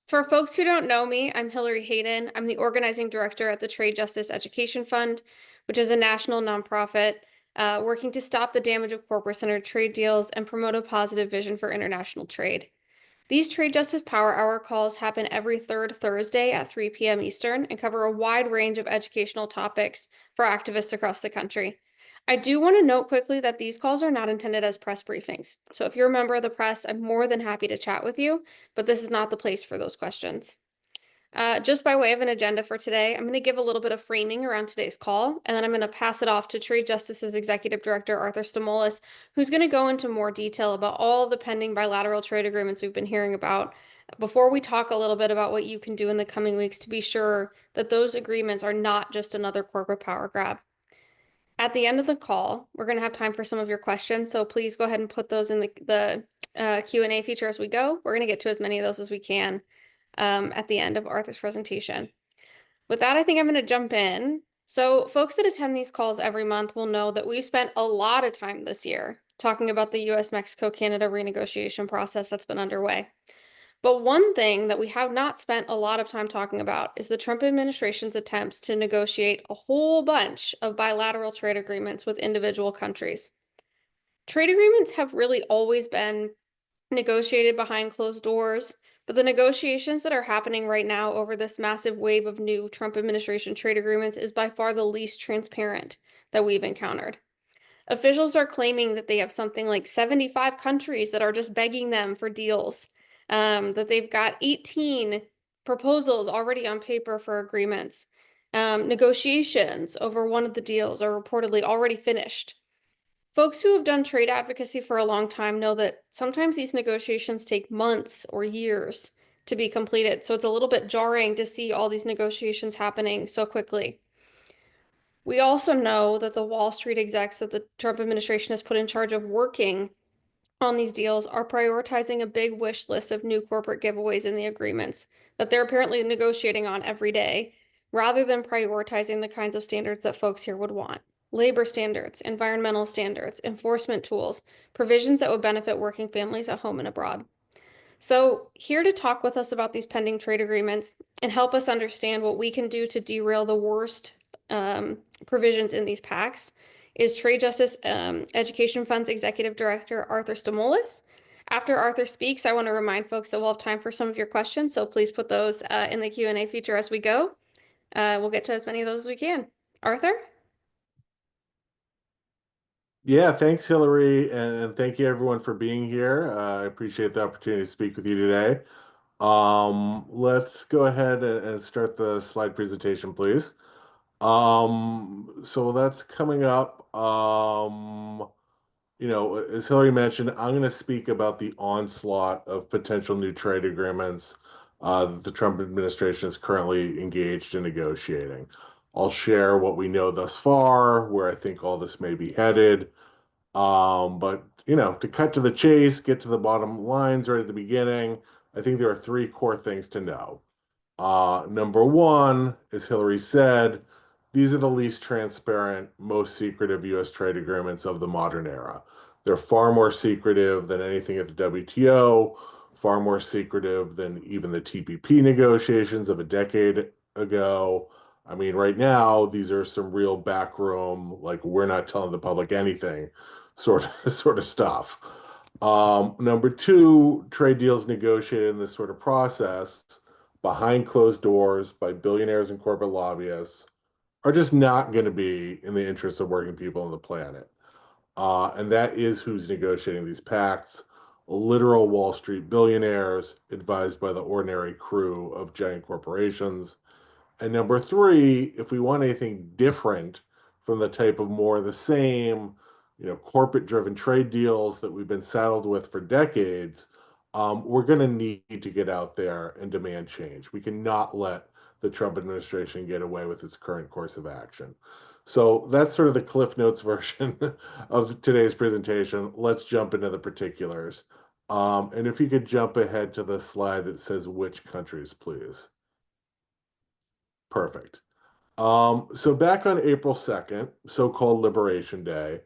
For folks who don't know me, I'm Hillary Hayden. I'm the organizing director at the Trade Justice Education Fund, which is a national nonprofit working to stop the damage of corporate-centered trade deals and promote a positive vision for international trade. These Trade Justice Power Hour calls happen every third Thursday at 3 p.m. Eastern and cover a wide range of educational topics for activists across the country. I do want to note quickly that these calls are not intended as press briefings. So if you're a member of the press, I'm more than happy to chat with you, but this is not the place for those questions. Just by way of an agenda for today, I'm going to give a little bit of framing around today's call, and then I'm going to pass it off to Trade Justice's Executive Director Arthur Stamoulis, who's going to go into more detail about all the pending bilateral trade agreements we've been hearing about, before we talk a little bit about what you can do in the coming weeks to be sure that those agreements are not just another corporate power grab. At the end of the call, we're going to have time for some of your questions, so please go ahead and put those in the Q&A feature as we go. We're going to get to as many of those as we can at the end of Arthur's presentation. With that, I think I'm going to jump in. So folks that attend these calls every month will know that we've spent a lot of time this year talking about the US-Mexico-Canada renegotiation process that's been underway. But one thing that we have not spent a lot of time talking about is the Trump administration's attempts to negotiate a whole bunch of bilateral trade agreements with individual countries. Trade agreements have really always been negotiated behind closed doors, but the negotiations that are happening right now over this massive wave of new Trump administration trade agreements is by far the least transparent that we've encountered. Officials are claiming that they have something like 75 countries that are just begging them for deals, that they've got 18 proposals already on paper for agreements. Negotiations over one of the deals are reportedly already finished. Folks who have done trade advocacy for a long time know that sometimes these negotiations take months or years to be completed, so it's a little bit jarring to see all these negotiations happening so quickly. We also know that the Wall Street execs that the Trump administration has put in charge of working on these deals are prioritizing a big wish list of new corporate giveaways in the agreements that they're apparently negotiating on every day, rather than prioritizing the kinds of standards that folks here would want. Labor standards, environmental standards, enforcement tools, provisions that would benefit working families at home and abroad. So, here to talk with us about these pending trade agreements and help us understand what we can do to derail the worst provisions in these pacts is Trade Justice Education Fund's Executive Director Arthur Stamoulis. After Arthur speaks, I want to remind folks that we'll have time for some of your questions, so please put those in the Q&A feature as we go. We'll get to as many of those as we can. Arthur? Yeah, thanks, Hillary, and thank you everyone for being here. I appreciate the opportunity to speak with you today. Let's go ahead and start the slide presentation, please. So that's coming up. As Hillary mentioned, I'm going to speak about the onslaught of potential new trade agreements that the Trump administration is currently engaged in negotiating. I'll share what we know thus far, where I think all this may be headed. But to cut to the chase, get to the bottom lines right at the beginning, I think there are three core things to know. Number one, as Hillary said, these are the least transparent, most secretive U.S. trade agreements of the modern era. They're far more secretive than anything at the WTO, far more secretive than even the TPP negotiations of a decade ago. I mean, right now, these are some real backroom, like we're not telling the public anything sort of stuff. Number two, trade deals negotiated in this sort of process behind closed doors by billionaires and corporate lobbyists are just not going to be in the interest of working people on the planet. And that is who's negotiating these pacts. Literal Wall Street billionaires advised by the ordinary crew of giant corporations. And number three, if we want anything different from the type of more of the same, corporate-driven trade deals that we've been saddled with for decades, we're going to need to get out there and demand change. We cannot let the Trump administration get away with its current course of action. So that's sort of the Cliff Notes version of today's presentation. Let's jump into the particulars. And if you could jump ahead to the slide that says which countries, please. Perfect. So back on April 2nd, so-called Liberation Day,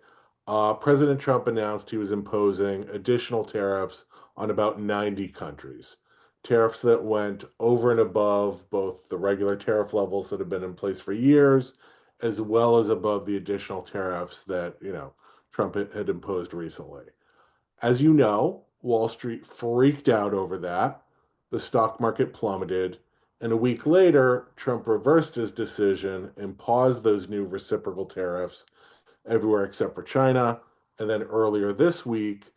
President Trump announced he was imposing additional tariffs on about 90 countries. tariffs that went over and above both the regular tariff levels that have been in place for years, as well as above the additional tariffs that, Trump had imposed recently. As you know, Wall Street freaked out over that. The stock market plummeted. And a week later, Trump reversed his decision and paused those new reciprocal tariffs everywhere except for China. And then earlier this week,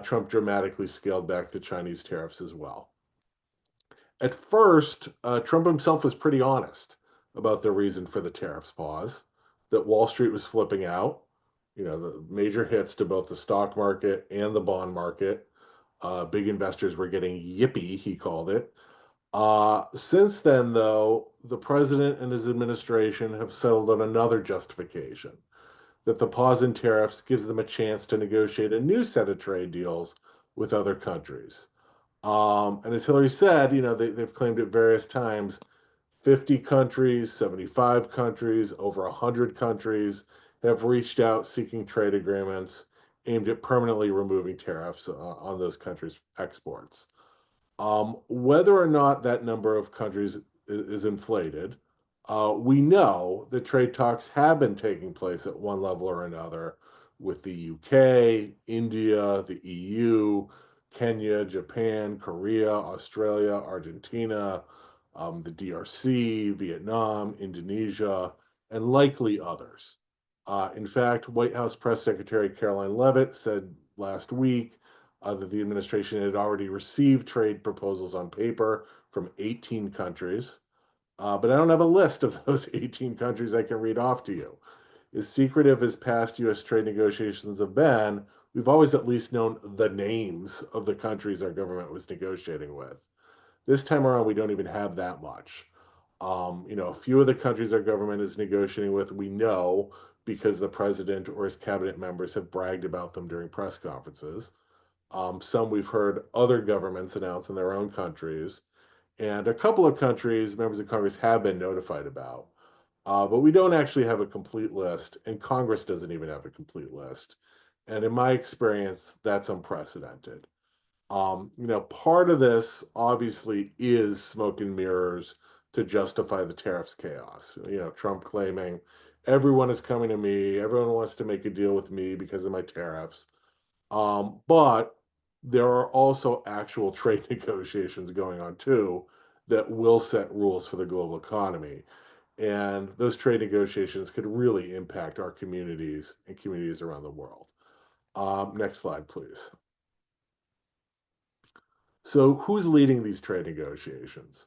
Trump dramatically scaled back the Chinese tariffs as well. At first, Trump himself was pretty honest about the reason for the tariffs pause, that Wall Street was flipping out, the major hits to both the stock market and the bond market. Big investors were getting yippy, he called it. Since then, though, the president and his administration have settled on another justification that the pause in tariffs gives them a chance to negotiate a new set of trade deals with other countries. And as Hillary said, they've claimed at various times 50 countries, 75 countries, over 100 countries have reached out seeking trade agreements aimed at permanently removing tariffs on those countries' exports. Whether or not that number of countries is inflated, we know that trade talks have been taking place at one level or another with the UK, India, the EU, Kenya, Japan, Korea, Australia, Argentina, the DRC, Vietnam, Indonesia, and likely others. In fact, White House Press Secretary Caroline Leavitt said last week that the administration had already received trade proposals on paper from 18 countries. But I don't have a list of those 18 countries I can read off to you. As secretive as past U.S. trade negotiations have been, we've always at least known the names of the countries our government was negotiating with. This time around, we don't even have that much. A few of the countries our government is negotiating with, we know because the president or his cabinet members have bragged about them during press conferences. Some we've heard other governments announce in their own countries. And a couple of countries, members of Congress have been notified about. But we don't actually have a complete list, and Congress doesn't even have a complete list. And in my experience, that's unprecedented. Part of this obviously is smoke and mirrors to justify the tariffs chaos. Trump claiming everyone is coming to me, everyone wants to make a deal with me because of my tariffs. But there are also actual trade negotiations going on too that will set rules for the global economy. And those trade negotiations could really impact our communities and communities around the world. Next slide, please. So, who's leading these trade negotiations?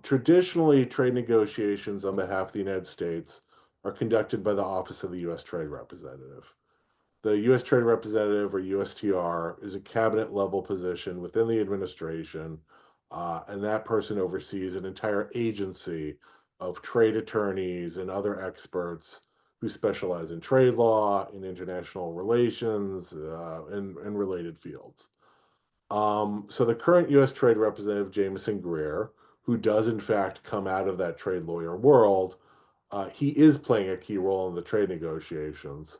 Traditionally, trade negotiations on behalf of the United States are conducted by the Office of the U.S. Trade Representative. The U.S. Trade Representative, or USTR, is a cabinet level position within the administration, and that person oversees an entire agency of trade attorneys and other experts who specialize in trade law, in international relations, and related fields. So the current U.S. Trade Representative, Jameson Greer, who does in fact come out of that trade lawyer world, he is playing a key role in the trade negotiations.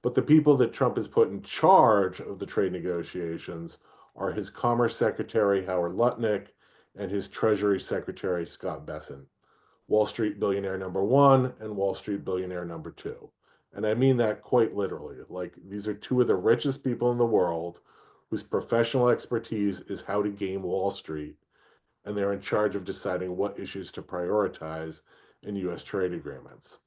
But the people that Trump has put in charge of the trade negotiations are his Commerce Secretary, Howard Lutnick, and his Treasury Secretary, Scott Bessent. Wall Street billionaire number one and Wall Street billionaire number two. And I mean that quite literally. Like, these are two of the richest people in the world whose professional expertise is how to game Wall Street, and they're in charge of deciding what issues to prioritize in U.S. trade agreements.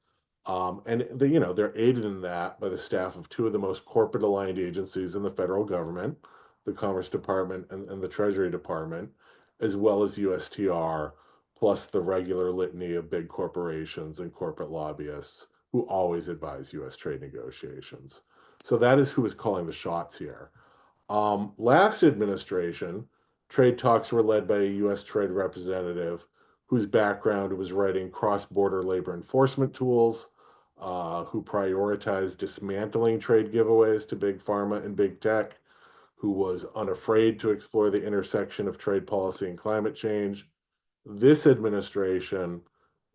And they're aided in that by the staff of two of the most corporate aligned agencies in the federal government, the Commerce Department and the Treasury Department, as well as USTR, plus the regular litany of big corporations and corporate lobbyists who always advise U.S. trade negotiations. So that is who is calling the shots here. Last administration, trade talks were led by a U.S. trade representative whose background was writing cross-border labor enforcement tools, who prioritized dismantling trade giveaways to big pharma and big tech, who was unafraid to explore the intersection of trade policy and climate change. This administration,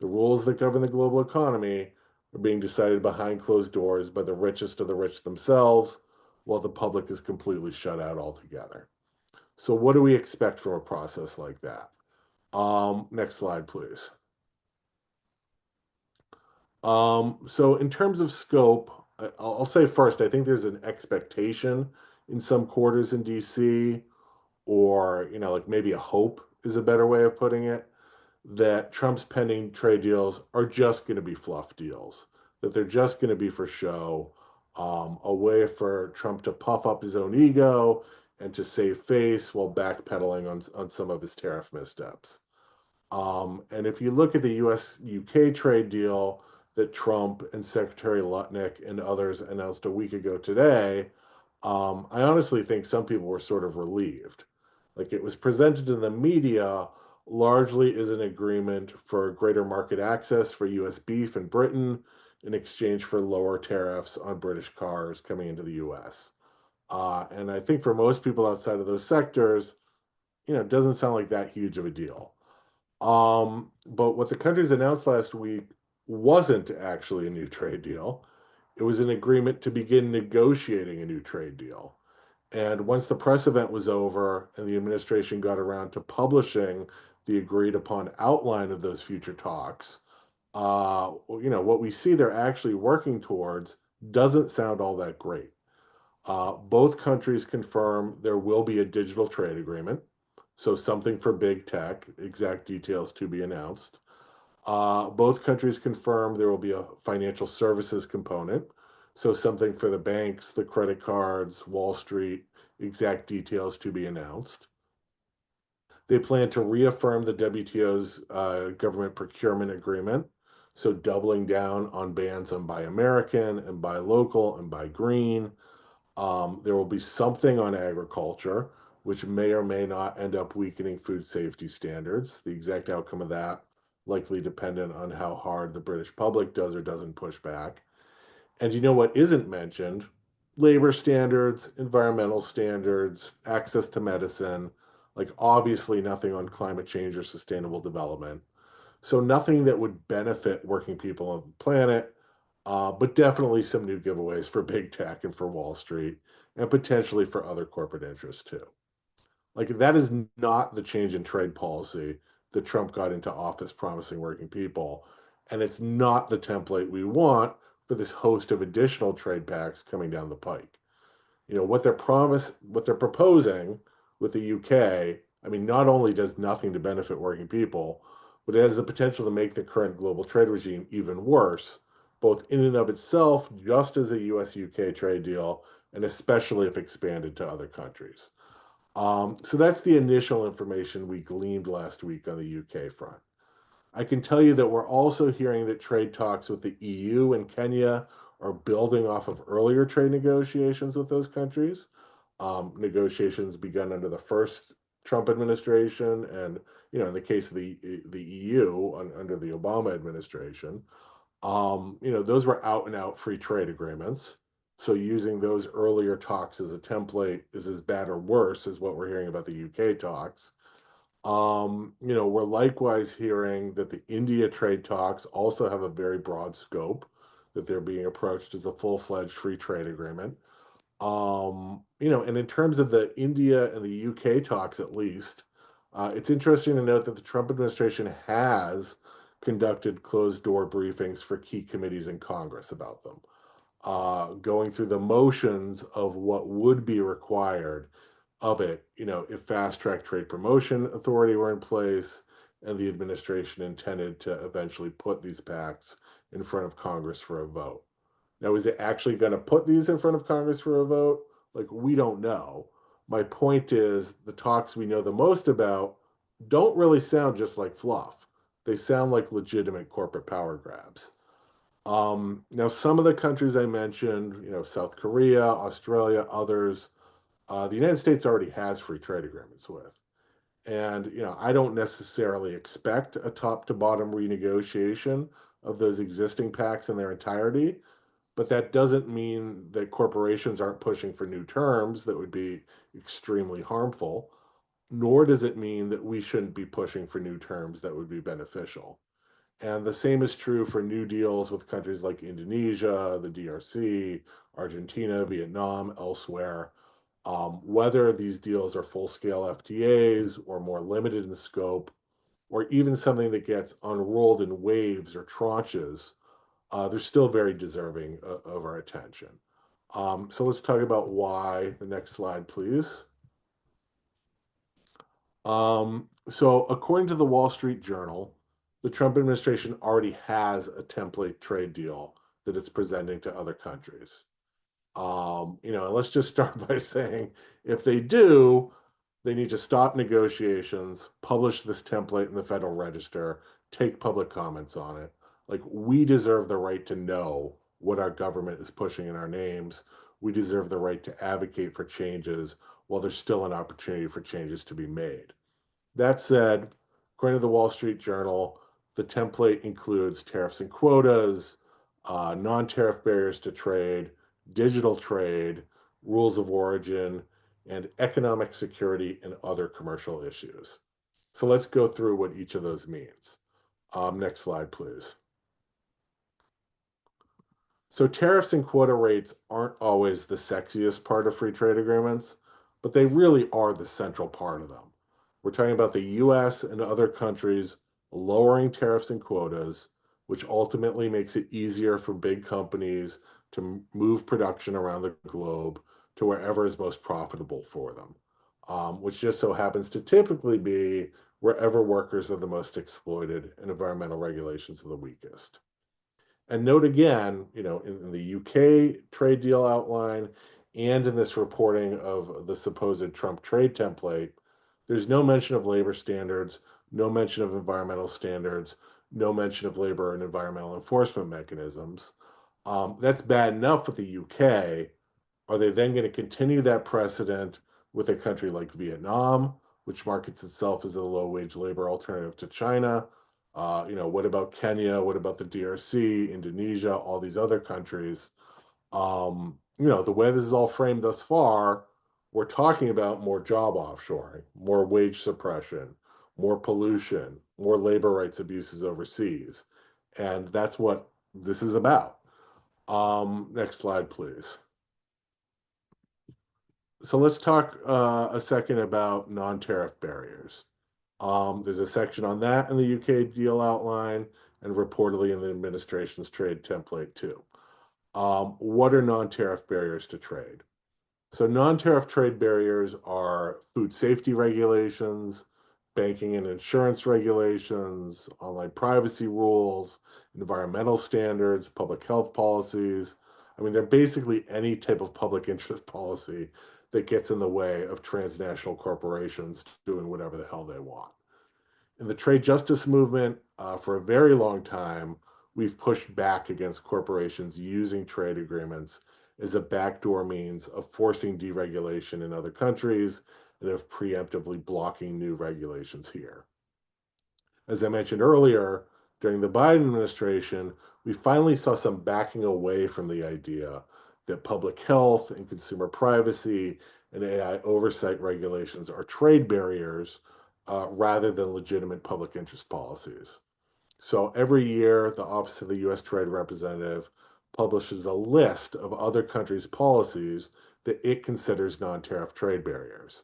the rules that govern the global economy are being decided behind closed doors by the richest of the rich themselves, while the public is completely shut out altogether. So what do we expect from a process like that? Next slide, please. So in terms of scope, I'll say first, I think there's an expectation in some quarters in DC, or like maybe a hope is a better way of putting it, that Trump's pending trade deals are just going to be fluff deals, that they're just going to be for show, a way for Trump to puff up his own ego and to save face while backpedaling on some of his tariff missteps. And if you look at the US UK trade deal that Trump and Secretary Lutnick and others announced a week ago today, I honestly think some people were sort of relieved. Like, it was presented in the media largely as an agreement for greater market access for US beef in Britain in exchange for lower tariffs on British cars coming into the US. And I think for most people outside of those sectors, it doesn't sound like that huge of a deal. But what the countries announced last week wasn't actually a new trade deal. It was an agreement to begin negotiating a new trade deal. And once the press event was over and the administration got around to publishing the agreed upon outline of those future talks, what we see they're actually working towards doesn't sound all that great. Both countries confirm there will be a digital trade agreement, so something for big tech, exact details to be announced. Both countries confirm there will be a financial services component, so something for the banks, the credit cards, Wall Street, exact details to be announced. They plan to reaffirm the WTO's government procurement agreement, so doubling down on bans on buy American and buy local and buy green. There will be something on agriculture, which may or may not end up weakening food safety standards. The exact outcome of that likely dependent on how hard the British public does or doesn't push back. And you know what isn't mentioned? Labor standards, environmental standards, access to medicine, like obviously nothing on climate change or sustainable development. So nothing that would benefit working people on the planet, but definitely some new giveaways for big tech and for Wall Street, and potentially for other corporate interests too. Like, that is not the change in trade policy that Trump got into office promising working people, and it's not the template we want for this host of additional trade pacts coming down the pike. What they're proposing with the UK, I mean, not only does nothing to benefit working people, but it has the potential to make the current global trade regime even worse, both in and of itself, just as a US UK trade deal, and especially if expanded to other countries. So that's the initial information we gleaned last week on the UK front. I can tell you that we're also hearing that trade talks with the EU and Kenya are building off of earlier trade negotiations with those countries. Negotiations begun under the first Trump administration, and in the case of the EU under the Obama administration, those were out and out free trade agreements. So using those earlier talks as a template is as bad or worse as what we're hearing about the UK talks. We're likewise hearing that the India trade talks also have a very broad scope, that they're being approached as a full-fledged free trade agreement. And in terms of the India and the UK talks, at least, it's interesting to note that the Trump administration has conducted closed door briefings for key committees in Congress about them, going through the motions of what would be required of it, if fast track trade promotion authority were in place and the administration intended to eventually put these pacts in front of Congress for a vote. Now, is it actually going to put these in front of Congress for a vote? Like, we don't know. My point is, the talks we know the most about don't really sound just like fluff. They sound like legitimate corporate power grabs. Now, some of the countries I mentioned, South Korea, Australia, others, the United States already has free trade agreements with. And, I don't necessarily expect a top to bottom renegotiation of those existing pacts in their entirety, but that doesn't mean that corporations aren't pushing for new terms that would be extremely harmful, nor does it mean that we shouldn't be pushing for new terms that would be beneficial. And the same is true for new deals with countries like Indonesia, the DRC, Argentina, Vietnam, elsewhere. Whether these deals are full-scale FTAs or more limited in scope, or even something that gets unrolled in waves or tranches, they're still very deserving of our attention. So let's talk about why. The next slide, please. So according to the Wall Street Journal, the Trump administration already has a template trade deal that it's presenting to other countries. And let's just start by saying if they do, they need to stop negotiations, publish this template in the Federal Register, take public comments on it. Like, we deserve the right to know what our government is pushing in our names. We deserve the right to advocate for changes while there's still an opportunity for changes to be made. That said, according to the Wall Street Journal, the template includes tariffs and quotas, non tariff barriers to trade, digital trade, rules of origin, and economic security and other commercial issues. So let's go through what each of those means. Next slide, please. So tariffs and quota rates aren't always the sexiest part of free trade agreements, but they really are the central part of them. We're talking about the US and other countries lowering tariffs and quotas, which ultimately makes it easier for big companies to move production around the globe to wherever is most profitable for them, which just so happens to typically be wherever workers are the most exploited and environmental regulations are the weakest. And note again, in the UK trade deal outline and in this reporting of the supposed Trump trade template, there's no mention of labor standards, no mention of environmental standards, no mention of labor and environmental enforcement mechanisms. That's bad enough with the UK. Are they then going to continue that precedent with a country like Vietnam, which markets itself as a low wage labor alternative to China? What about Kenya? What about the DRC, Indonesia, all these other countries? The way this is all framed thus far, we're talking about more job offshoring, more wage suppression, more pollution, more labor rights abuses overseas. And that's what this is about. Next slide, please. So let's talk a second about non-tariff barriers. There's a section on that in the UK deal outline and reportedly in the administration's trade template too. What are non-tariff barriers to trade? So non-tariff trade barriers are food safety regulations, banking and insurance regulations, online privacy rules, environmental standards, public health policies. I mean, they're basically any type of public interest policy that gets in the way of transnational corporations doing whatever the hell they want. In the trade justice movement, for a very long time, we've pushed back against corporations using trade agreements as a backdoor means of forcing deregulation in other countries and of preemptively blocking new regulations here. As I mentioned earlier, during the Biden administration, we finally saw some backing away from the idea that public health and consumer privacy and AI oversight regulations are trade barriers rather than legitimate public interest policies. So every year, the Office of the U.S. Trade Representative publishes a list of other countries' policies that it considers non tariff trade barriers.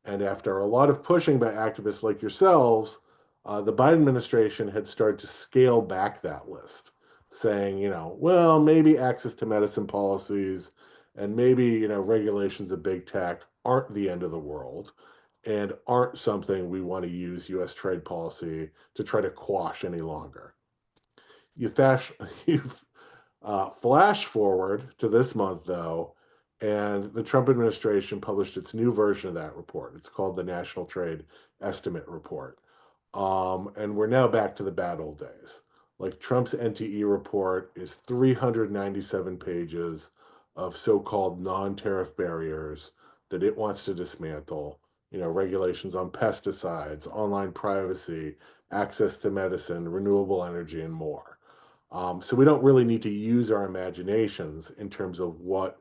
And after a lot of pushing by activists like yourselves, the Biden administration had started to scale back that list, saying, well, maybe access to medicine policies and maybe, regulations of big tech aren't the end of the world and aren't something we want to use US trade policy to try to quash any longer. You, fash, you flash forward to this month, though, and the Trump administration published its new version of that report. It's called the National Trade Estimate Report. And we're now back to the bad old days. Like, Trump's NTE report is 397 pages of so-called non-tariff barriers that it wants to dismantle. Regulations on pesticides, online privacy, access to medicine, renewable energy, and more. So we don't really need to use our imaginations in terms of what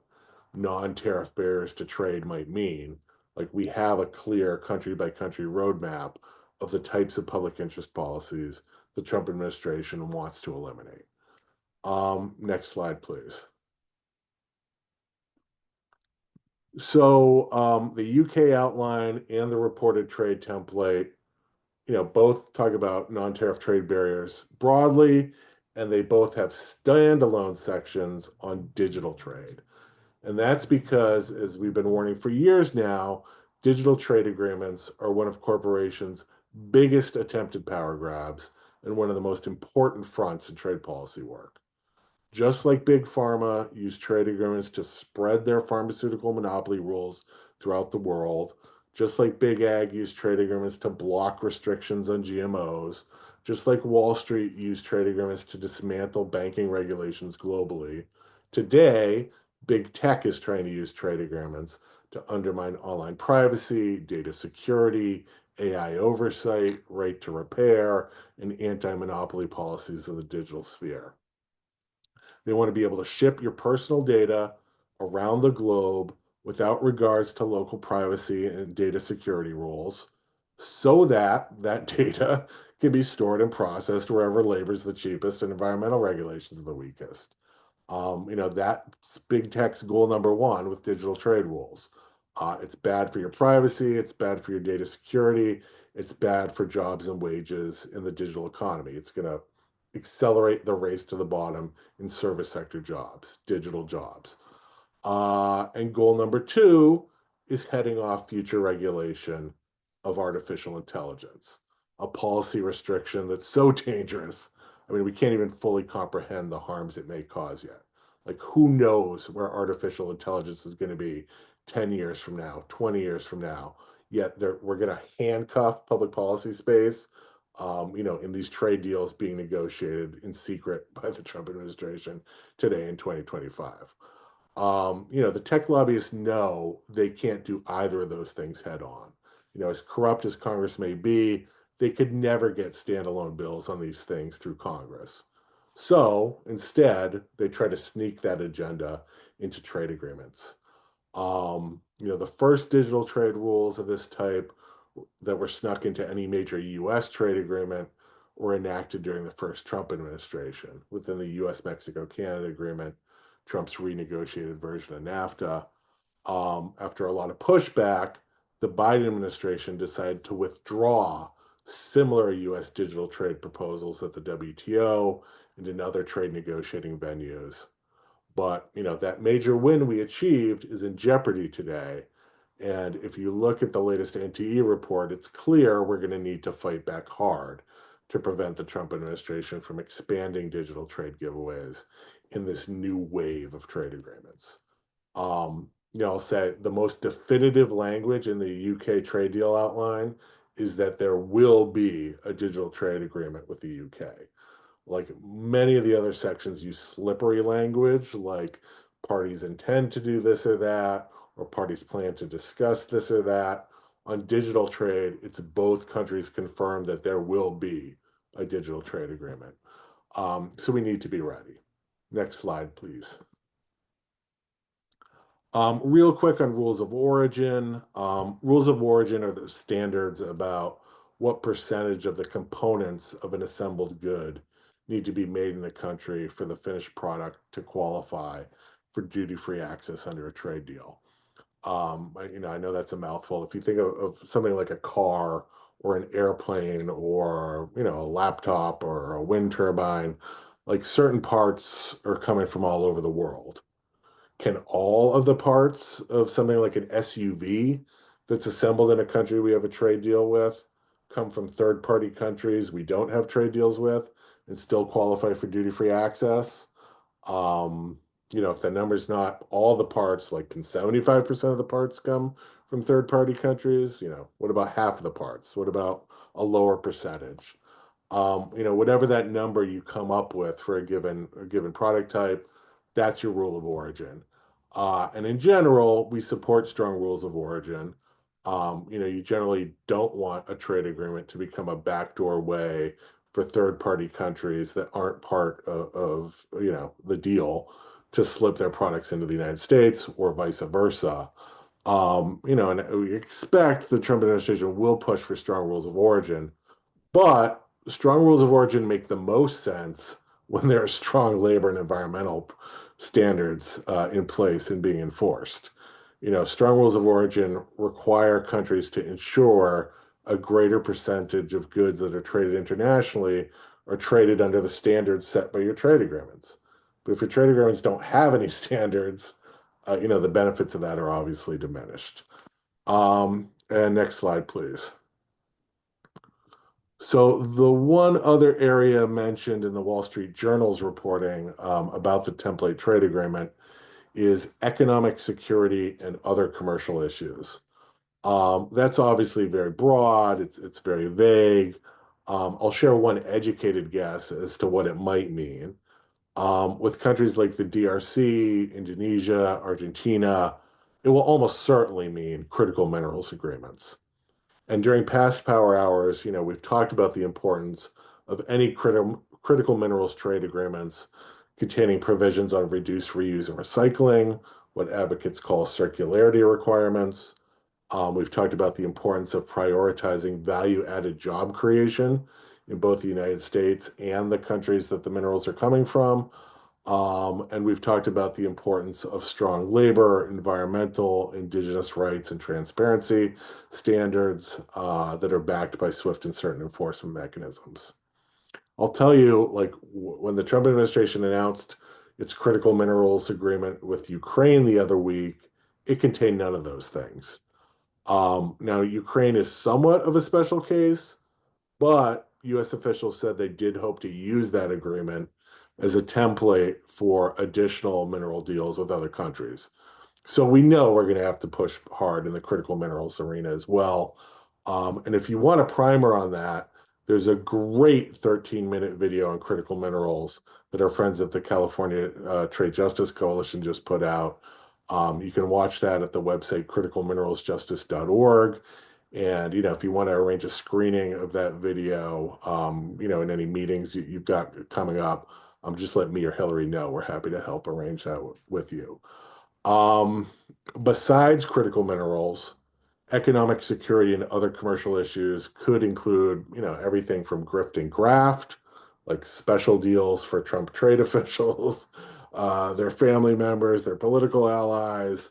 non-tariff barriers to trade might mean. Like, we have a clear country by country roadmap of the types of public interest policies the Trump administration wants to eliminate. Next slide, please. So the UK outline and the reported trade template, both talk about non-tariff trade barriers broadly, and they both have standalone sections on digital trade. And that's because, as we've been warning for years now, digital trade agreements are one of corporations' biggest attempted power grabs and one of the most important fronts in trade policy work. Just like Big Pharma used trade agreements to spread their pharmaceutical monopoly rules throughout the world, just like Big Ag used trade agreements to block restrictions on GMOs, just like Wall Street used trade agreements to dismantle banking regulations globally, today, Big Tech is trying to use trade agreements to undermine online privacy, data security, AI oversight, right to repair, and anti monopoly policies in the digital sphere. They want to be able to ship your personal data around the globe without regards to local privacy and data security rules so that that data can be stored and processed wherever labor is the cheapest and environmental regulations are the weakest. That's big tech's goal number one with digital trade rules. It's bad for your privacy, it's bad for your data security, it's bad for jobs and wages in the digital economy. It's going to accelerate the race to the bottom in service sector jobs, digital jobs. And goal number two is heading off future regulation of artificial intelligence, a policy restriction that's so dangerous. I mean, we can't even fully comprehend the harms it may cause yet. Like, who knows where artificial intelligence is going to be 10 years from now, 20 years from now? Yet we're going to handcuff public policy space, in these trade deals being negotiated in secret by the Trump administration today in 2025. The tech lobbyists know they can't do either of those things head on. As corrupt as Congress may be, they could never get standalone bills on these things through Congress. So instead, they try to sneak that agenda into trade agreements. The first digital trade rules of this type that were snuck into any major US trade agreement were enacted during the first Trump administration within the US Mexico Canada agreement, Trump's renegotiated version of NAFTA. After a lot of pushback, the Biden administration decided to withdraw similar US digital trade proposals at the WTO and in other trade negotiating venues. But, that major win we achieved is in jeopardy today. And if you look at the latest NTE report, it's clear we're going to need to fight back hard to prevent the Trump administration from expanding digital trade giveaways in this new wave of trade agreements. I'll say the most definitive language in the UK trade deal outline is that there will be a digital trade agreement with the UK. Like many of the other sections use slippery language, like parties intend to do this or that, or parties plan to discuss this or that. On digital trade, it's both countries confirmed that there will be a digital trade agreement. So we need to be ready. Next slide, please. Real quick on rules of origin. Rules of origin are the standards about what percentage of the components of an assembled good need to be made in the country for the finished product to qualify for duty-free access under a trade deal. I know that's a mouthful. If you think of something like a car or an airplane or, a laptop or a wind turbine, like certain parts are coming from all over the world. Can all of the parts of something like an SUV that's assembled in a country we have a trade deal with come from third party countries we don't have trade deals with and still qualify for duty free access? If the number's not all the parts, like can 75% of the parts come from third party countries? What about half of the parts? What about a lower percentage? Whatever that number you come up with for a given product type, that's your rule of origin. And in general, we support strong rules of origin. You generally don't want a trade agreement to become a backdoor way for third-party countries that aren't part of the deal to slip their products into the United States or vice versa. And we expect the Trump administration will push for strong rules of origin, but strong rules of origin make the most sense when there are strong labor and environmental standards in place and being enforced. Strong rules of origin require countries to ensure a greater percentage of goods that are traded internationally are traded under the standards set by your trade agreements. But if your trade agreements don't have any standards, the benefits of that are obviously diminished. And next slide, please. So the one other area mentioned in the Wall Street Journal's reporting about the template trade agreement is economic security and other commercial issues. That's obviously very broad. It's very vague. I'll share one educated guess as to what it might mean. With countries like the DRC, Indonesia, Argentina, it will almost certainly mean critical minerals agreements. And during past power hours, we've talked about the importance of any critical minerals trade agreements containing provisions on reduced reuse and recycling, what advocates call circularity requirements. We've talked about the importance of prioritizing value-added job creation in both the United States and the countries that the minerals are coming from. And we've talked about the importance of strong labor, environmental, indigenous rights, and transparency standards that are backed by swift and certain enforcement mechanisms. I'll tell you, like when the Trump administration announced its critical minerals agreement with Ukraine the other week, it contained none of those things. Now, Ukraine is somewhat of a special case, but U.S. officials said they did hope to use that agreement as a template for additional mineral deals with other countries. So we know we're going to have to push hard in the critical minerals arena as well. And if you want a primer on that, there's a great 13-minute video on critical minerals that our friends at the California Trade Justice Coalition just put out. You can watch that at the website criticalmineralsjustice.org. And, if you want to arrange a screening of that video, in any meetings you've got coming up, just let me or Hillary know. We're happy to help arrange that with you. Um, Besides critical minerals, economic security and other commercial issues could include, everything from grift and graft, like special deals for Trump trade officials, their family members, their political allies,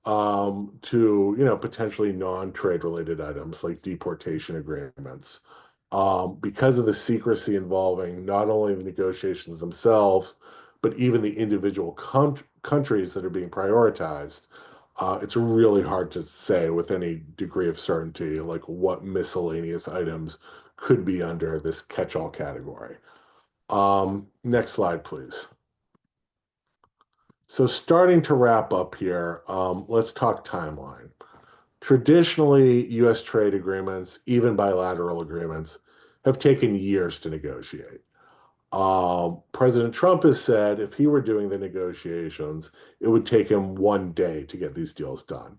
to, potentially non-trade related items like deportation agreements. Because of the secrecy involving not only the negotiations themselves, but even the individual countries that are being prioritized, it's really hard to say with any degree of certainty, like what miscellaneous items could be under this catch-all category. Next slide, please. So starting to wrap up here, let's talk timeline. Traditionally, U.S. trade agreements, even bilateral agreements, have taken years to negotiate. President Trump has said if he were doing the negotiations, it would take him one day to get these deals done.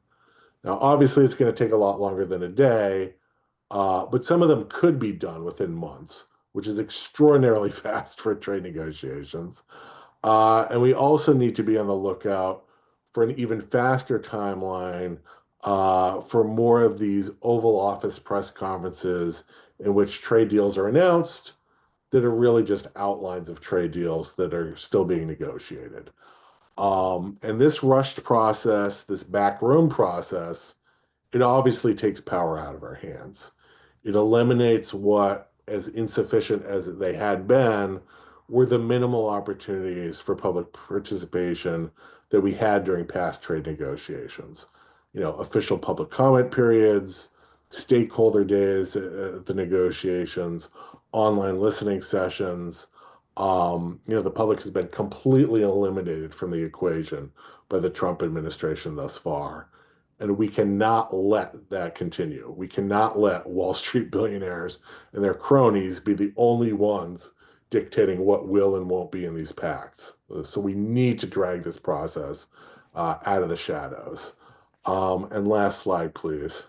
Now, obviously, it's going to take a lot longer than a day, but some of them could be done within months, which is extraordinarily fast for trade negotiations. And we also need to be on the lookout for an even faster timeline for more of these Oval Office press conferences in which trade deals are announced that are really just outlines of trade deals that are still being negotiated. And this rushed process, this backroom process, it obviously takes power out of our hands. It eliminates what, as insufficient as they had been, were the minimal opportunities for public participation that we had during past trade negotiations. Official public comment periods, stakeholder days at the negotiations, online listening sessions. The public has been completely eliminated from the equation by the Trump administration thus far. And we cannot let that continue. We cannot let Wall Street billionaires and their cronies be the only ones dictating what will and won't be in these pacts. So we need to drag this process out of the shadows. And last slide, please.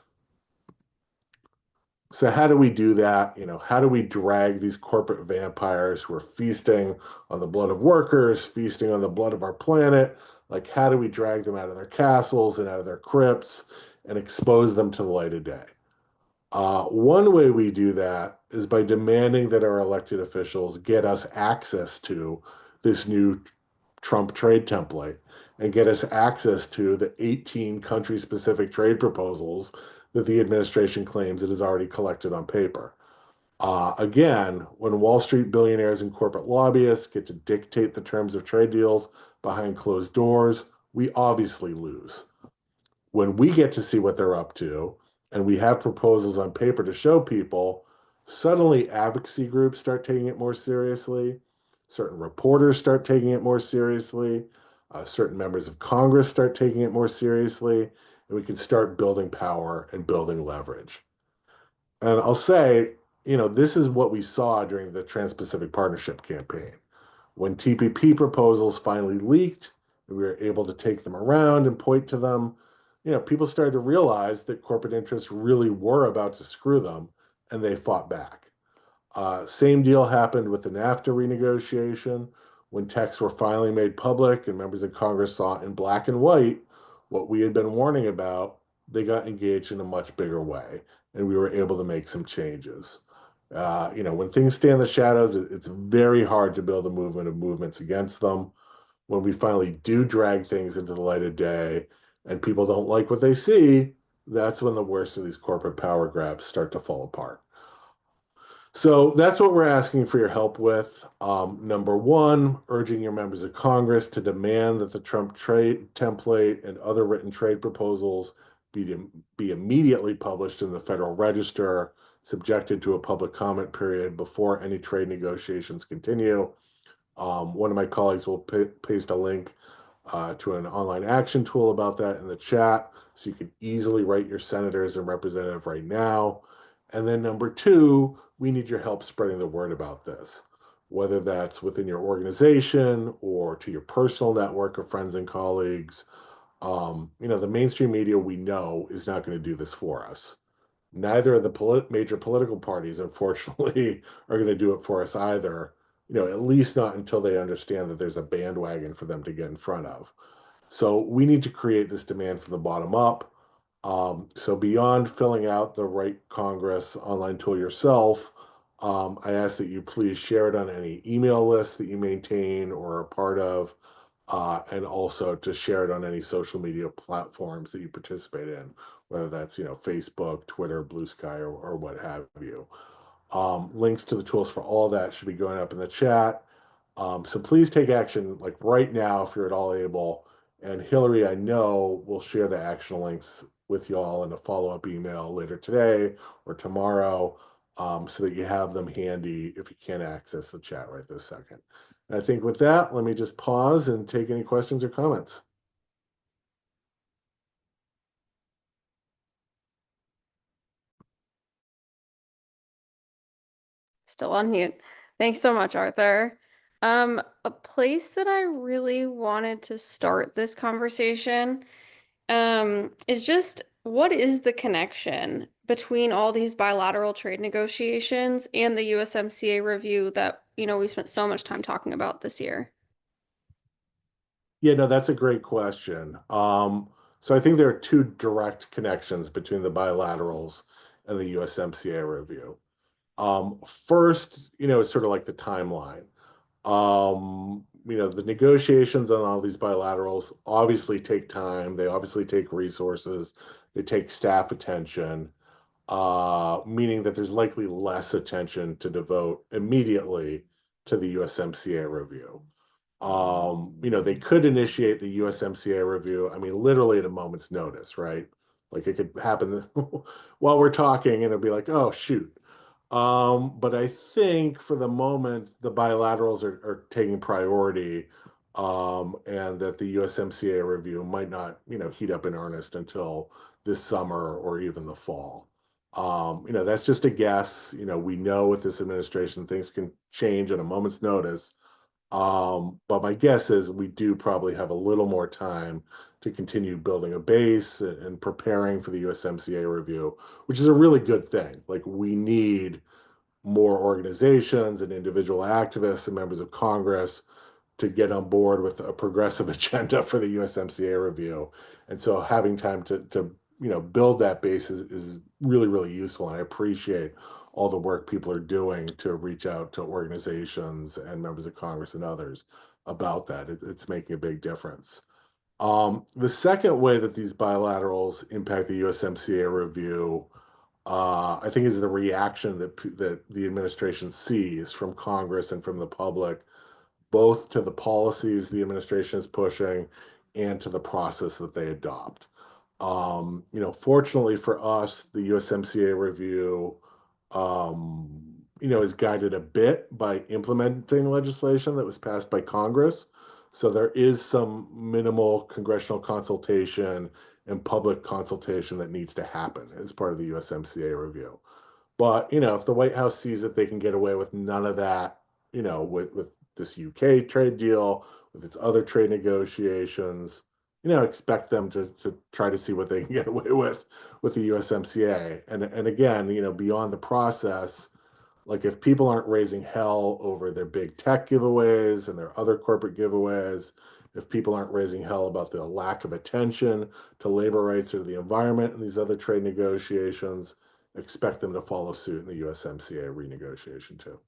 So how do we do that? How do we drag these corporate vampires who are feasting on the blood of workers, feasting on the blood of our planet? Like, how do we drag them out of their castles and out of their crypts and expose them to the light of day? One way we do that is by demanding that our elected officials get us access to this new Trump trade template and get us access to the 18 country-specific trade proposals that the administration claims it has already collected on paper. Again, when Wall Street billionaires and corporate lobbyists get to dictate the terms of trade deals behind closed doors, we obviously lose. When we get to see what they're up to and we have proposals on paper to show people, suddenly advocacy groups start taking it more seriously. Certain reporters start taking it more seriously. Certain members of Congress start taking it more seriously. And we can start building power and building leverage. And I'll say, this is what we saw during the Trans Pacific Partnership campaign. When TPP proposals finally leaked, and we were able to take them around and point to them, people started to realize that corporate interests really were about to screw them, and they fought back. Same deal happened with the NAFTA renegotiation. When texts were finally made public and members of Congress saw in black and white what we had been warning about, they got engaged in a much bigger way, and we were able to make some changes. When things stay in the shadows, it's very hard to build a movement of movements against them. When we finally do drag things into the light of day and people don't like what they see, that's when the worst of these corporate power grabs start to fall apart. So that's what we're asking for your help with. Number one, urging your members of Congress to demand that the Trump trade template and other written trade proposals be immediately published in the Federal Register, subjected to a public comment period before any trade negotiations continue. One of my colleagues will paste a link to an online action tool about that in the chat, so you can easily write your senators and representative right now. And then number two, we need your help spreading the word about this, whether that's within your organization or to your personal network of friends and colleagues. The mainstream media we know is not going to do this for us. Neither of the major political parties, unfortunately, are going to do it for us either. At least not until they understand that there's a bandwagon for them to get in front of. So we need to create this demand from the bottom up. So beyond filling out the Right Congress online tool yourself, I ask that you please share it on any email list that you maintain or are part of, and also to share it on any social media platforms that you participate in, whether that's Facebook, Twitter, Blue Sky, or what have you. Links to the tools for all that should be going up in the chat. So please take action like right now if you're at all able. And Hillary, I know, will share the action links with y'all in a follow-up email later today or tomorrow, so that you have them handy if you can't access the chat right this second. And I think with that, let me just pause and take any questions or comments. Still on mute. Thanks so much, Arthur. A place that I really wanted to start this conversation, is just what is the connection between all these bilateral trade negotiations and the USMCA review that, we spent so much time talking about this year? Yeah, no, that's a great question. So I think there are two direct connections between the bilaterals and the USMCA review. First, it's sort of like the timeline. The negotiations on all these bilaterals obviously take time. They obviously take resources. They take staff attention, meaning that there's likely less attention to devote immediately to the USMCA review. They could initiate the USMCA review, I mean, literally at a moment's notice, right? Like it could happen while we're talking and it'll be like, oh, shoot. But I think for the moment, the bilaterals are taking priority, and that the USMCA review might not, heat up in earnest until this summer or even the fall. That's just a guess. We know with this administration, things can change at a moment's notice. But my guess is we do probably have a little more time to continue building a base and preparing for the USMCA review, which is a really good thing. Like we need more organizations and individual activists and members of Congress to get on board with a progressive agenda for the USMCA review. And so having time to build that base is really, really useful. And I appreciate all the work people are doing to reach out to organizations and members of Congress and others about that. It's making a big difference. The second way that these bilaterals impact the USMCA review, I think, is the reaction that the administration sees from Congress and from the public, both to the policies the administration is pushing and to the process that they adopt. Fortunately for us, the USMCA review, is guided a bit by implementing legislation that was passed by Congress. So there is some minimal congressional consultation and public consultation that needs to happen as part of the USMCA review. But, if the White House sees that they can get away with none of that, with this UK trade deal, with its other trade negotiations, expect them to try to see what they can get away with the USMCA. And again, beyond the process, like if people aren't raising hell over their big tech giveaways and their other corporate giveaways, if people aren't raising hell about the lack of attention to labor rights or the environment in these other trade negotiations, expect them to follow suit in the USMCA renegotiation too.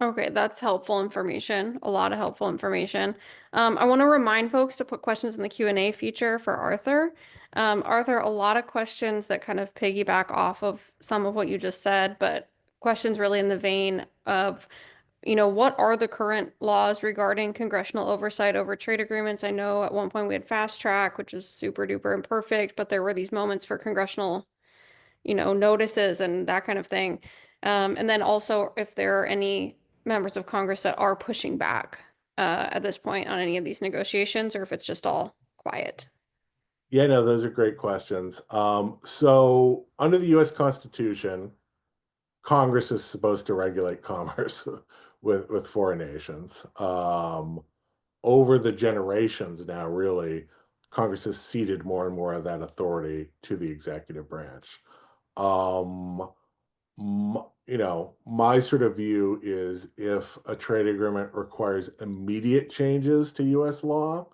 Okay, that's helpful information. A lot of helpful information. I want to remind folks to put questions in the Q&A feature for Arthur. Arthur, a lot of questions that kind of piggyback off of some of what you just said, but questions really in the vein of, what are the current laws regarding congressional oversight over trade agreements? I know at one point we had fast track, which is super duper imperfect, but there were these moments for congressional notices and that kind of thing. And then also if there are any members of Congress that are pushing back at this point on any of these negotiations, or if it's just all quiet. Yeah, no, those are great questions. So under the US Constitution, Congress is supposed to regulate commerce with foreign nations. Over the generations now, really, Congress has ceded more and more of that authority to the executive branch. Um, my sort of view is if a trade agreement requires immediate changes to US law,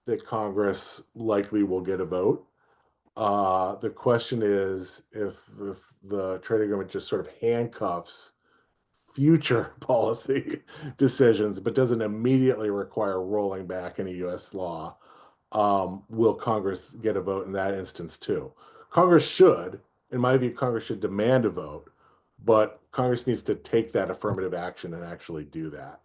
that Congress likely will get a vote. The question is if the trade agreement just sort of handcuffs future policy decisions, but doesn't immediately require rolling back any US law, will Congress get a vote in that instance too? Congress should, in my view, Congress should demand a vote, but Congress needs to take that affirmative action and actually do that.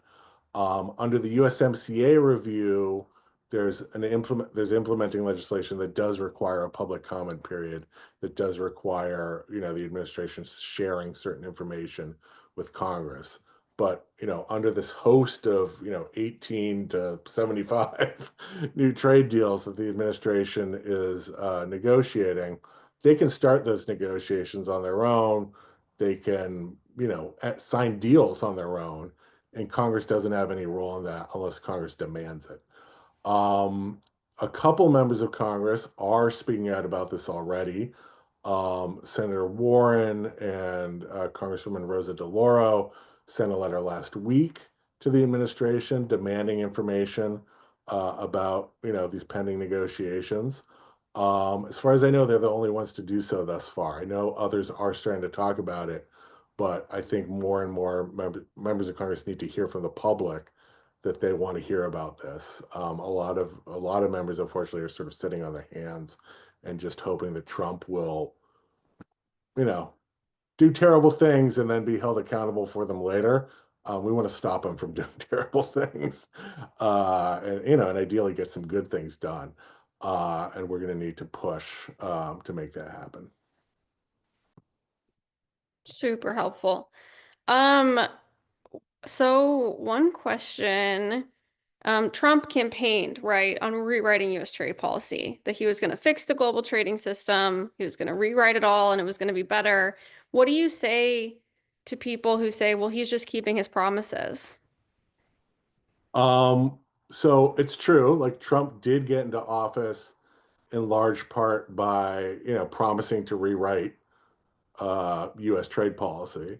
Under the USMCA review, there's implementing legislation that does require a public comment period, that does require the administration sharing certain information with Congress. But under this host of 18 to 75 new trade deals that the administration is negotiating, they can start those negotiations on their own. They can sign deals on their own, and Congress doesn't have any role in that unless Congress demands it. Um, a couple members of Congress are speaking out about this already. Senator Warren and Congresswoman Rosa DeLauro sent a letter last week to the administration demanding information about these pending negotiations. As far as I know, they're the only ones to do so thus far. I know others are starting to talk about it, but I think more and more members of Congress need to hear from the public that they want to hear about this. A lot of members, unfortunately, are sort of sitting on their hands and just hoping that Trump will, you know, do terrible things and then be held accountable for them later. We want to stop him from doing terrible things, and ideally get some good things done. And we're going to need to push to make that happen. Super helpful. Um, so one question. Trump campaigned, right, on rewriting US trade policy, that he was going to fix the global trading system, he was going to rewrite it all, and it was going to be better. What do you say to people who say, well, he's just keeping his promises? Um, so it's true, like Trump did get into office in large part by, promising to rewrite US trade policy.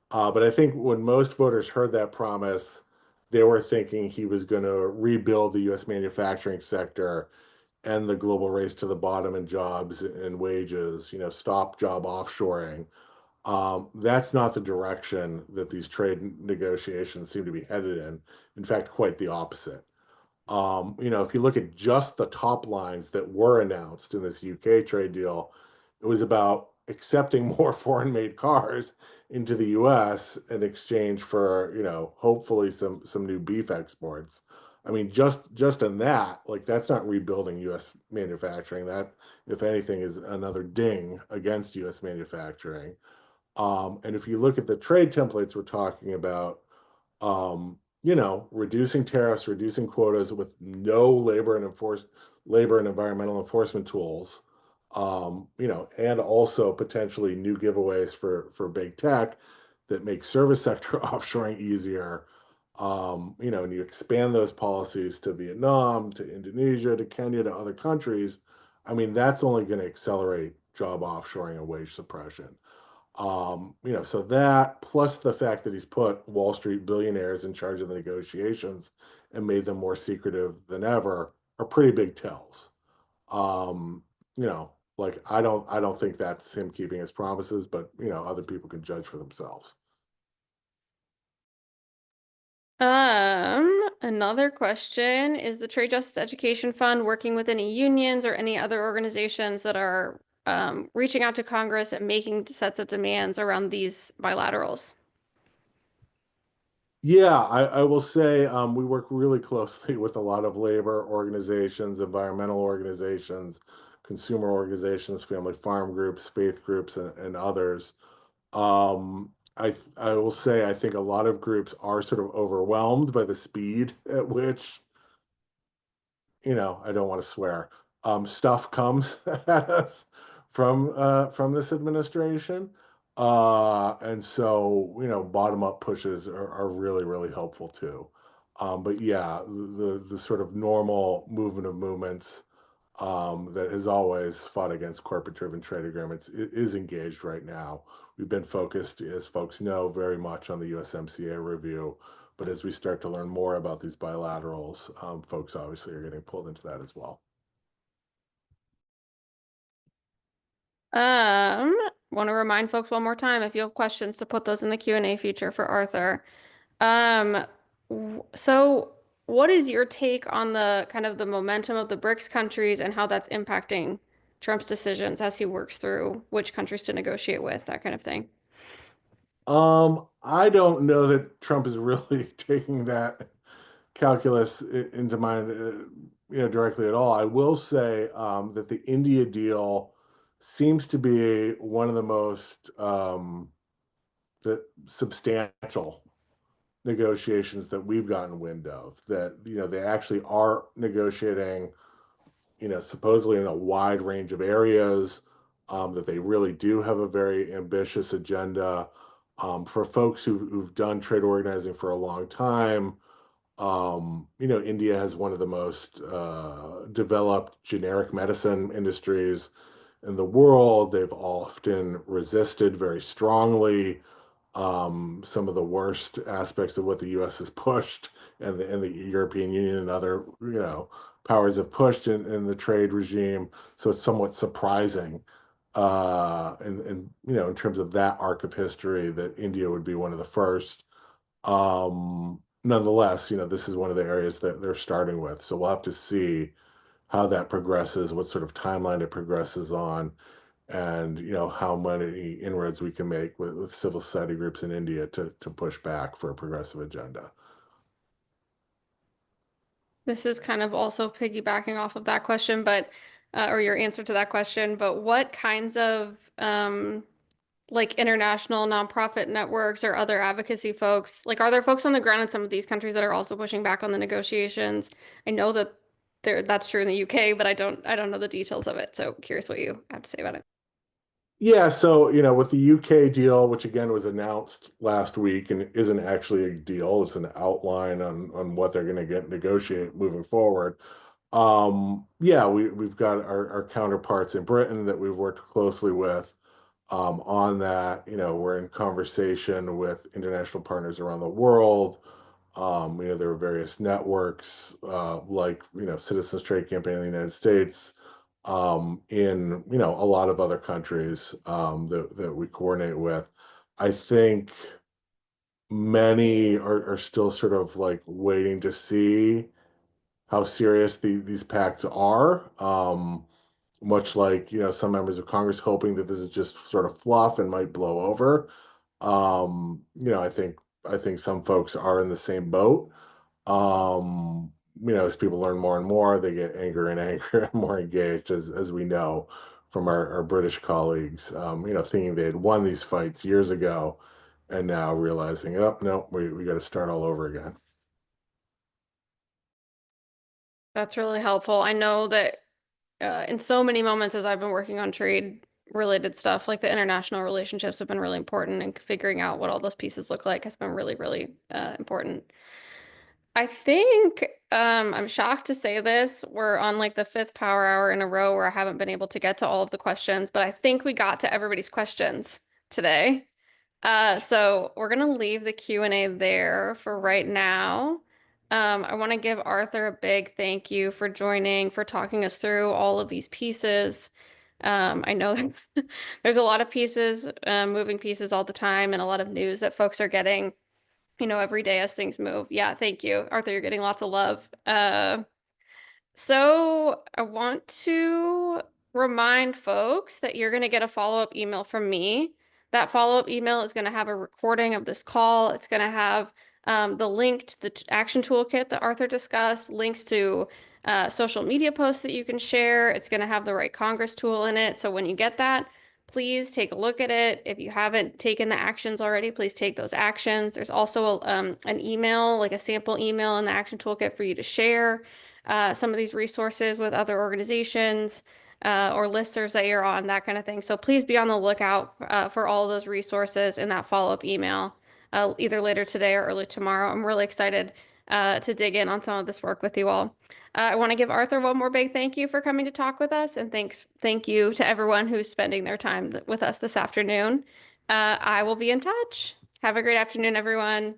But I think when most voters heard that promise, they were thinking he was going to rebuild the US manufacturing sector and the global race to the bottom in jobs and wages, stop job offshoring. That's not the direction that these trade negotiations seem to be headed in. In fact, quite the opposite. If you look at just the top lines that were announced in this UK trade deal, it was about accepting more foreign-made cars into the US in exchange for, hopefully some new beef exports. I mean, just in that, like that's not rebuilding US manufacturing. That, if anything, is another ding against US manufacturing. And if you look at the trade templates we're talking about, reducing tariffs, reducing quotas with no labor and environmental enforcement tools, and also potentially new giveaways for big tech that make service sector offshoring easier. And you expand those policies to Vietnam, to Indonesia, to Kenya, to other countries. I mean, that's only going to accelerate job offshoring and wage suppression. So that plus the fact that he's put Wall Street billionaires in charge of the negotiations and made them more secretive than ever are pretty big tells. Um, like I don't think that's him keeping his promises, but other people can judge for themselves. Another question, is the Trade Justice Education Fund working with any unions or any other organizations that are reaching out to Congress and making sets of demands around these bilaterals? Yeah, I will say we work really closely with a lot of labor organizations, environmental organizations, consumer organizations, family farm groups, faith groups, and others. I will say I think a lot of groups are sort of overwhelmed by the speed at which, I don't want to swear, stuff comes at us from this administration. And so, bottom up pushes are really, really helpful too. But yeah, the sort of normal movement of movements that has always fought against corporate-driven trade agreements is engaged right now. We've been focused, as folks know, very much on the USMCA review, but as we start to learn more about these bilaterals, folks obviously are getting pulled into that as well. Um, Want to remind folks one more time, if you have questions, to put those in the Q&A feature for Arthur. Um, so what is your take on the kind of the momentum of the BRICS countries and how that's impacting Trump's decisions as he works through which countries to negotiate with, that kind of thing? I don't know that Trump is really taking that calculus into mind, directly at all. I will say that the India deal seems to be one of the most the substantial negotiations that we've gotten wind of. That they actually are negotiating, supposedly in a wide range of areas. That they really do have a very ambitious agenda. For folks who've done trade organizing for a long time, India has one of the most developed generic medicine industries in the world. They've often resisted very strongly some of the worst aspects of what the U.S. has pushed, and the European Union and other powers have pushed in the trade regime. So it's somewhat surprising, in terms of that arc of history, that India would be one of the first. Nonetheless, this is one of the areas that they're starting with. So we'll have to see how that progresses, what sort of timeline it progresses on, and how many inroads we can make with civil society groups in India to push back for a progressive agenda. This is kind of also piggybacking off of that question, but or your answer to that question, but what kinds of like international nonprofit networks or other advocacy folks, like are there folks on the ground in some of these countries that are also pushing back on the negotiations? I know that that's true in the UK, but I don't know the details of it. So curious what you have to say about it. Yeah, so with the UK deal, which again was announced last week and isn't actually a deal, it's an outline on what they're going to get negotiate moving forward. Yeah, we've got our counterparts in Britain that we've worked closely with on that. We're in conversation with international partners around the world. There are various networks like Citizens Trade Campaign in the United States, in a lot of other countries that we coordinate with. I think many are still sort of like waiting to see how serious these pacts are. Much like, some members of Congress hoping that this is just sort of fluff and might blow over. I think some folks are in the same boat. As people learn more and more, they get angrier and angrier and more engaged, as we know from our British colleagues, thinking they had won these fights years ago and now realizing, oh, no, we got to start all over again. That's really helpful. I know that in so many moments as I've been working on trade related stuff, like the international relationships have been really important, and figuring out what all those pieces look like has been really, really important. I think I'm shocked to say this. We're on like the fifth power hour in a row where I haven't been able to get to all of the questions, but I think we got to everybody's questions today. So we're gonna leave the Q&A there for right now. I want to give Arthur a big thank you for joining, for talking us through all of these pieces. I know there's a lot of pieces, moving pieces all the time, and a lot of news that folks are getting, every day as things move. Yeah, thank you, Arthur. You're getting lots of love. So I want to remind folks that you're going to get a follow-up email from me. That follow-up email is going to have a recording of this call. It's going to have the link to the action toolkit that Arthur discussed, links to social media posts that you can share. It's going to have the right Congress tool in it. So when you get that, please take a look at it. If you haven't taken the actions already, please take those actions. There's also an email, like a sample email in the action toolkit for you to share some of these resources with other organizations or listservs that you're on, that kind of thing. So please be on the lookout for all of those resources in that follow-up email, either later today or early tomorrow. I'm really excited to dig in on some of this work with you all. I want to give Arthur one more big thank you for coming to talk with us, and thank you to everyone who's spending their time with us this afternoon. I will be in touch. Have a great afternoon, everyone.